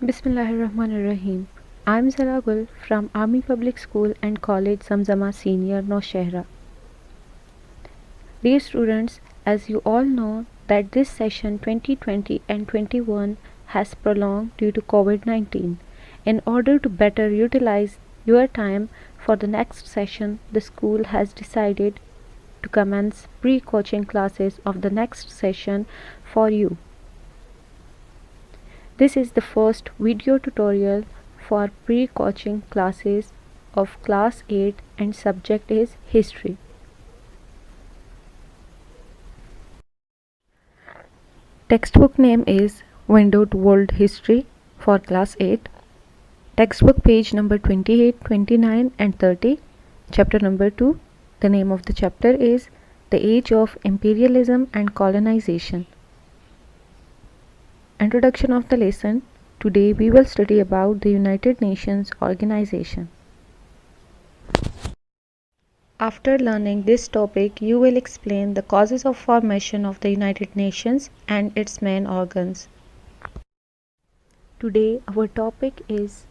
Bismillahirrahmanirrahim. I'm Zaragul from Army Public School and College Zamzama Senior Noshehra. Dear students, as you all know that this session 2020 and 21 has prolonged due to COVID-19. In order to better utilize your time for the next session, the school has decided to commence pre-coaching classes of the next session for you. This is the first video tutorial for pre-coaching classes of class 8 and subject is history. Textbook name is Window to World History for class 8. Textbook page number 28, 29 and 30. Chapter number 2. The name of the chapter is The Age of Imperialism and Colonization. Introduction of the lesson. Today we will study about the United Nations Organization. After learning this topic, you will explain the causes of formation of the United Nations and its main organs. Today our topic is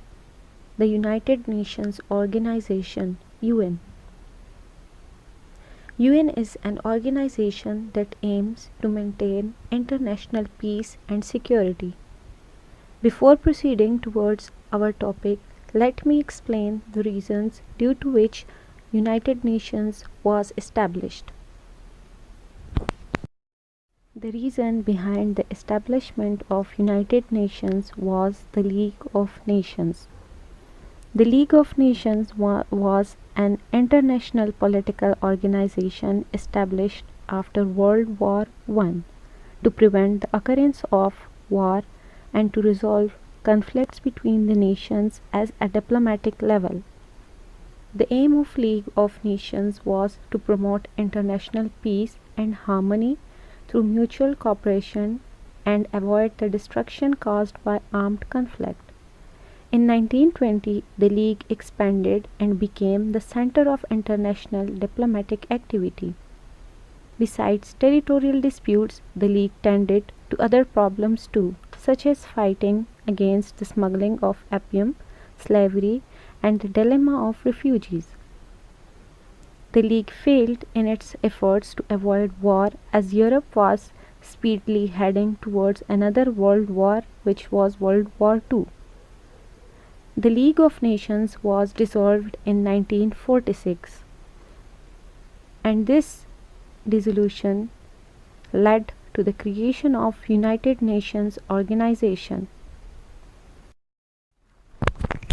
the United Nations Organization, UN. UN is an organization that aims to maintain international peace and security. Before proceeding towards our topic, let me explain the reasons due to which United Nations was established. The reason behind the establishment of United Nations was the League of Nations. The League of Nations was an international political organization established after World War I to prevent the occurrence of war and to resolve conflicts between the nations at a diplomatic level. The aim of League of Nations was to promote international peace and harmony through mutual cooperation and avoid the destruction caused by armed conflict. In 1920, the League expanded and became the center of international diplomatic activity. Besides territorial disputes, the League tended to other problems too, such as fighting against the smuggling of opium, slavery, and the dilemma of refugees. The League failed in its efforts to avoid war as Europe was speedily heading towards another world war, which was World War II. The League of Nations was dissolved in 1946, and this dissolution led to the creation of United Nations Organization.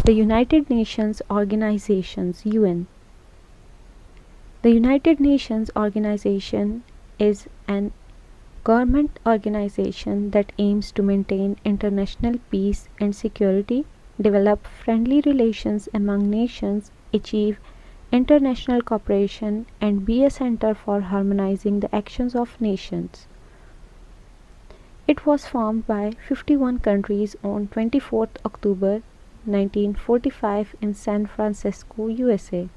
The United Nations Organizations UN. The United Nations Organization is an government organization that aims to maintain international peace and security, develop friendly relations among nations, achieve international cooperation, and be a center for harmonizing the actions of nations. It was formed by 51 countries on 24th October 1945 in San Francisco, USA.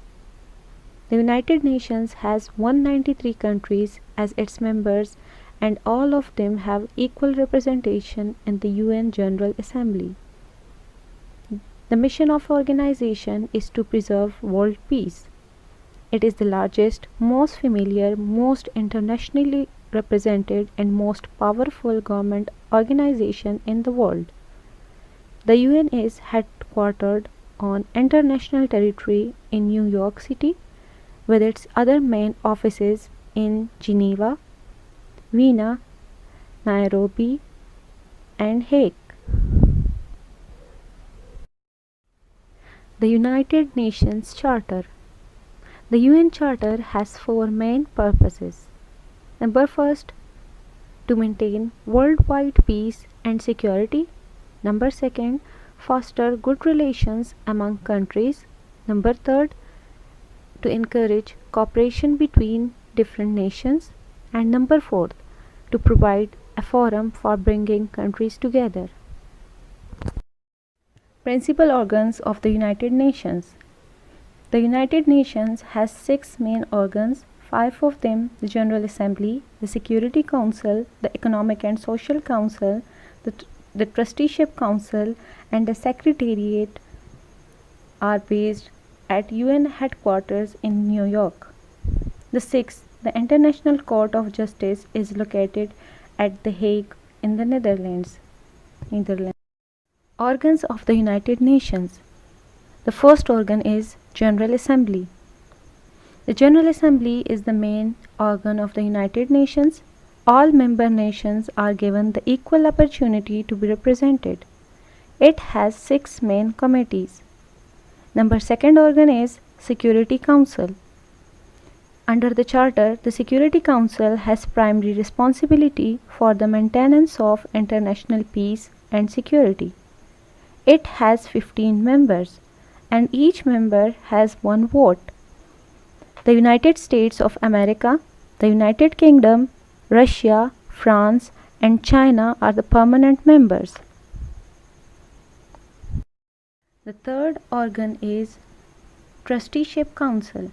The United Nations has 193 countries as its members, and all of them have equal representation in the UN General Assembly. The mission of the organization is to preserve world peace. It is the largest, most familiar, most internationally represented, and most powerful government organization in the world. The UN is headquartered on international territory in New York City, with its other main offices in Geneva, Vienna, Nairobi, and Hague. The United Nations Charter. The UN Charter has four main purposes. Number first, to maintain worldwide peace and security. Number second, foster good relations among countries. Number third, to encourage cooperation between different nations. And number fourth, to provide a forum for bringing countries together. Principal organs of the United Nations. The United Nations has 6 main organs, 5 of them the General Assembly, the Security Council, the Economic and Social Council, the the Trusteeship Council and the Secretariat are based at UN headquarters in New York. The sixth, the International Court of Justice, is located at The Hague in the Netherlands. Organs of the United Nations. The first organ is General Assembly. The General Assembly is the main organ of the United Nations. All member nations are given the equal opportunity to be represented. It has 6 main committees. Number second organ is Security Council. Under the Charter, the Security Council has primary responsibility for the maintenance of international peace and security. It has 15 members, and each member has 1 vote. The United States of America, the United Kingdom, Russia, France, and China are the permanent members. The third organ is Trusteeship Council.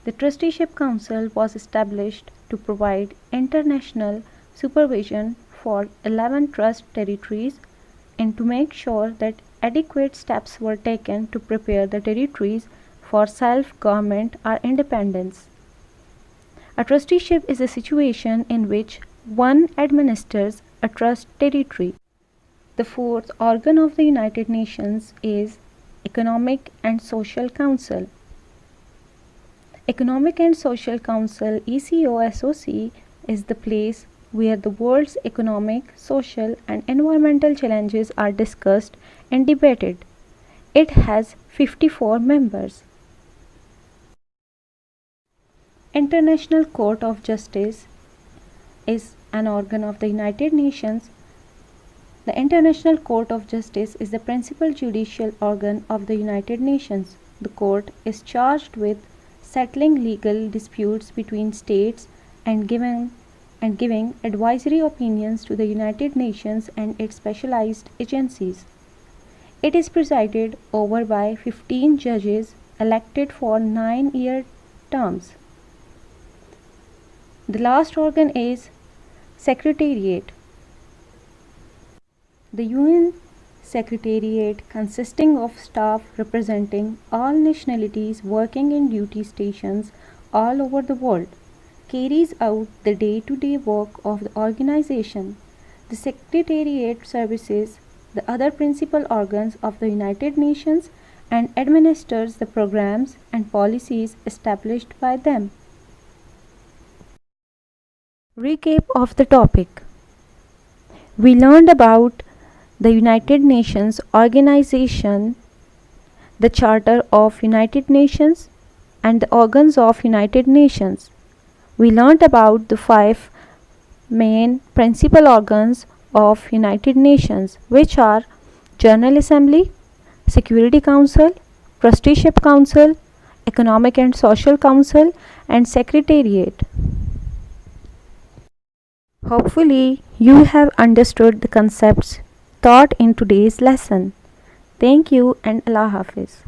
The Trusteeship Council was established to provide international supervision for 11 trust territories and to make sure that adequate steps were taken to prepare the territories for self-government or independence. A trusteeship is a situation in which one administers a trust territory. The fourth organ of the United Nations is Economic and Social Council. Economic and Social Council ECOSOC is the place where the world's economic, social, and environmental challenges are discussed and debated. It has 54 members. International Court of Justice is an organ of the United Nations. The International Court of Justice is the principal judicial organ of the United Nations. The court is charged with settling legal disputes between states and giving advisory opinions to the United Nations and its specialized agencies. It is presided over by 15 judges elected for 9-year terms. The last organ is Secretariat. The UN Secretariat, consisting of staff representing all nationalities working in duty stations all over the world, carries out the day-to-day work of the organization. The Secretariat services the other principal organs of the United Nations and administers the programs and policies established by them. Recap of the topic. We learned about the United Nations Organization, the Charter of United Nations, and the organs of United Nations. We learned about the 5 main principal organs of United Nations, which are General Assembly, Security Council, Trusteeship Council, Economic and Social Council, and Secretariat. Hopefully, you have understood the concepts taught in today's lesson. Thank you and Allah Hafiz.